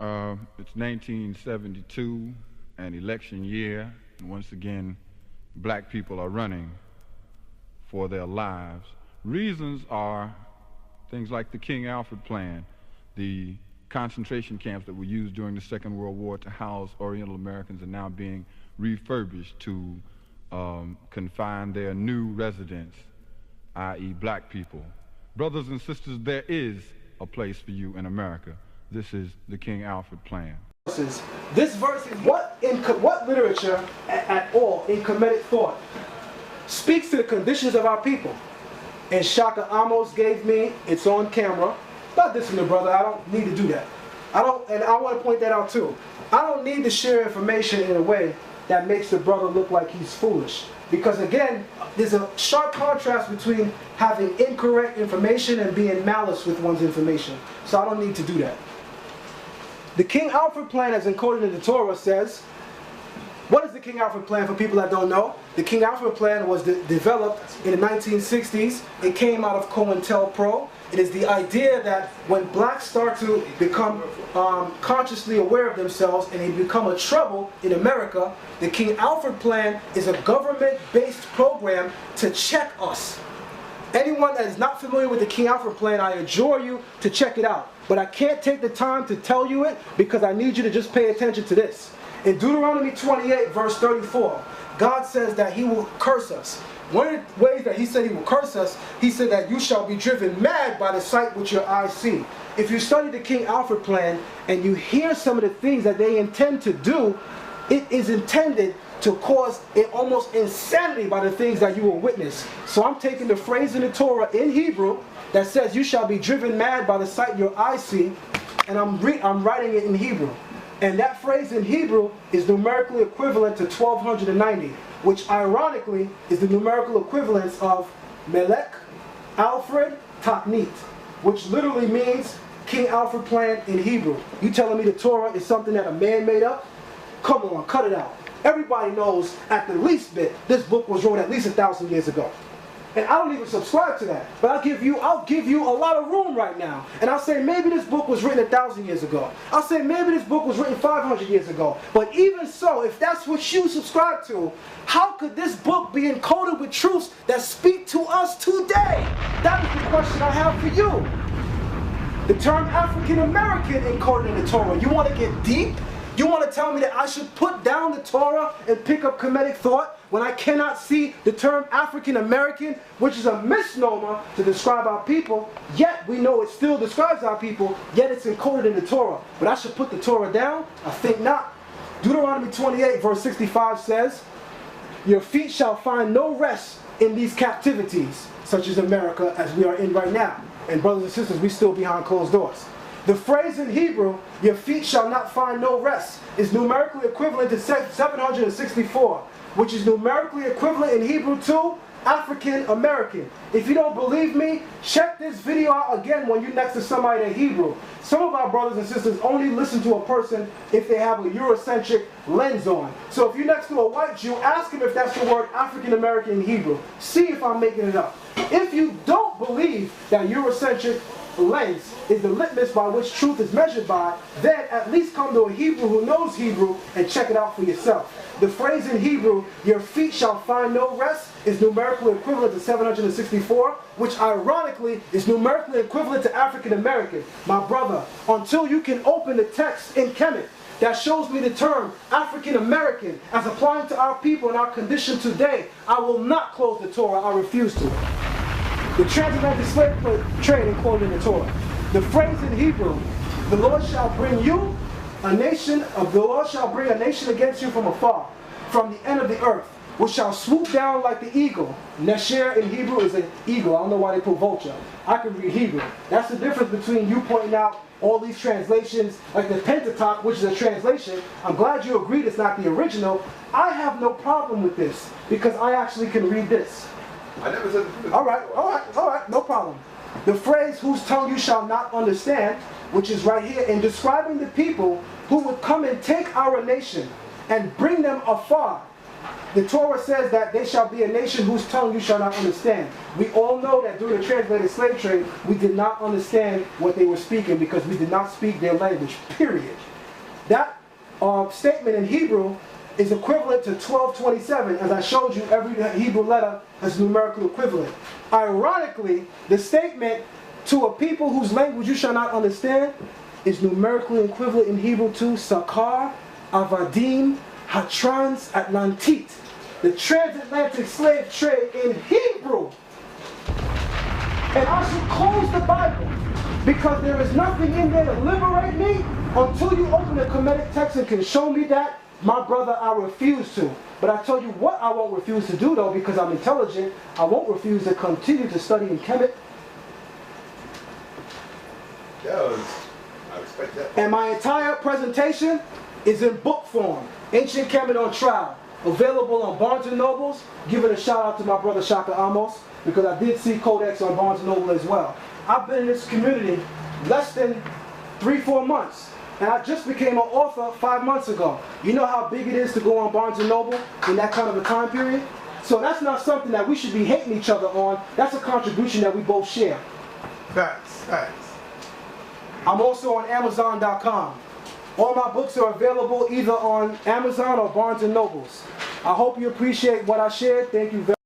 It's 1972, an election year, and once again, black people are running for their lives. Reasons are things like the King Alfred Plan, the concentration camps that were used during the Second World War to house Oriental Americans are now being refurbished to confine their new residents, i.e. black people. Brothers and sisters, there is a place for you in America. This is the King Alfred Plan. This verse is what literature at all in Kemetic thought speaks to the conditions of our people. And Shaka Amos gave me, it's on camera. Not this one, brother, I don't need to do that. And I want to point that out too. I don't need to share information in a way that makes the brother look like he's foolish. Because again, there's a sharp contrast between having incorrect information and being malice with one's information. So I don't need to do that. The King Alfred Plan, as encoded in the Torah, says, what is the King Alfred Plan for people that don't know? The King Alfred Plan was developed in the 1960s. It came out of COINTELPRO. It is the idea that when blacks start to become consciously aware of themselves and they become a trouble in America, the King Alfred Plan is a government-based program to check us. Anyone that is not familiar with the King Alfred Plan, I adjure you to check it out. But I can't take the time to tell you it because I need you to just pay attention to this. In Deuteronomy 28, verse 34, God says that He will curse us. One of the ways that He said He will curse us, He said that you shall be driven mad by the sight which your eyes see. If you study the King Alfred Plan and you hear some of the things that they intend to do, it is intended to cause almost insanity by the things that you will witness. So I'm taking the phrase in the Torah in Hebrew that says you shall be driven mad by the sight your eyes see, and I'm writing it in Hebrew. And that phrase in Hebrew is numerically equivalent to 1290, which ironically is the numerical equivalence of Melech, Alfred, Taknit, which literally means King Alfred Plan in Hebrew. You telling me the Torah is something that a man made up? Come on, cut it out. Everybody knows at the least bit this book was wrote at least 1,000 years ago. And I don't even subscribe to that. But I'll give you a lot of room right now. And I'll say maybe this book was written 1,000 years ago. I'll say maybe this book was written 500 years ago. But even so, if that's what you subscribe to, how could this book be encoded with truths that speak to us today? That is the question I have for you. The term African American encoded in the Torah. You want to get deep? You want to tell me that I should put down the Torah and pick up Kemetic thought when I cannot see the term African American, which is a misnomer to describe our people, yet we know it still describes our people, yet it's encoded in the Torah. But I should put the Torah down? I think not. Deuteronomy 28 verse 65 says, your feet shall find no rest in these captivities, such as America as we are in right now. And brothers and sisters, we still behind closed doors. The phrase in Hebrew, your feet shall not find no rest, is numerically equivalent to 764, which is numerically equivalent in Hebrew to African American. If you don't believe me, check this video out again when you're next to somebody in Hebrew. Some of our brothers and sisters only listen to a person if they have a Eurocentric lens on. So if you're next to a white Jew, ask him if that's the word African American in Hebrew. See if I'm making it up. If you don't believe that Eurocentric lens is the litmus by which truth is measured by, then at least come to a Hebrew who knows Hebrew and check it out for yourself. The phrase in Hebrew, your feet shall find no rest, is numerically equivalent to 764, which ironically is numerically equivalent to African American. My brother, until you can open the text in Kemet that shows me the term African American as applying to our people and our condition today, I will not close the Torah. I refuse to. The transatlantic slave trade included in the Torah. The phrase in Hebrew, the Lord shall bring you a nation, the Lord shall bring a nation against you from afar, from the end of the earth, which shall swoop down like the eagle. Nesher in Hebrew is an eagle. I don't know why they put vulture. I can read Hebrew. That's the difference between you pointing out all these translations, like the Pentateuch, which is a translation. I'm glad you agreed it's not the original. I have no problem with this, because I actually can read this. I never said the all right, no problem. The phrase, whose tongue you shall not understand, which is right here, in describing the people who would come and take our nation and bring them afar, The Torah says that they shall be a nation whose tongue you shall not understand. We all know that during the transatlantic slave trade, we did not understand what they were speaking because we did not speak their language, period. That statement in Hebrew is equivalent to 1227. As I showed you, every Hebrew letter has a numerical equivalent. Ironically, the statement to a people whose language you shall not understand is numerically equivalent in Hebrew to Sakar, Avadim, HaTransAtlantic, the transatlantic slave trade in Hebrew. And I should close the Bible because there is nothing in there to liberate me until you open the Kemetic text and can show me that. My brother, I refuse to. But I tell you what I won't refuse to do though, because I'm intelligent, I won't refuse to continue to study in Kemet. I respect that. And my entire presentation is in book form. Ancient Kemet on Trial. Available on Barnes & Nobles. Giving a shout out to my brother Shaka Amos, because I did see Codex on Barnes & Noble as well. I've been in this community less than 3-4 months. And I just became an author 5 months ago. You know how big it is to go on Barnes & Noble in that kind of a time period? So that's not something that we should be hating each other on. That's a contribution that we both share. Facts. I'm also on Amazon.com. All my books are available either on Amazon or Barnes & Nobles. I hope you appreciate what I shared. Thank you very much.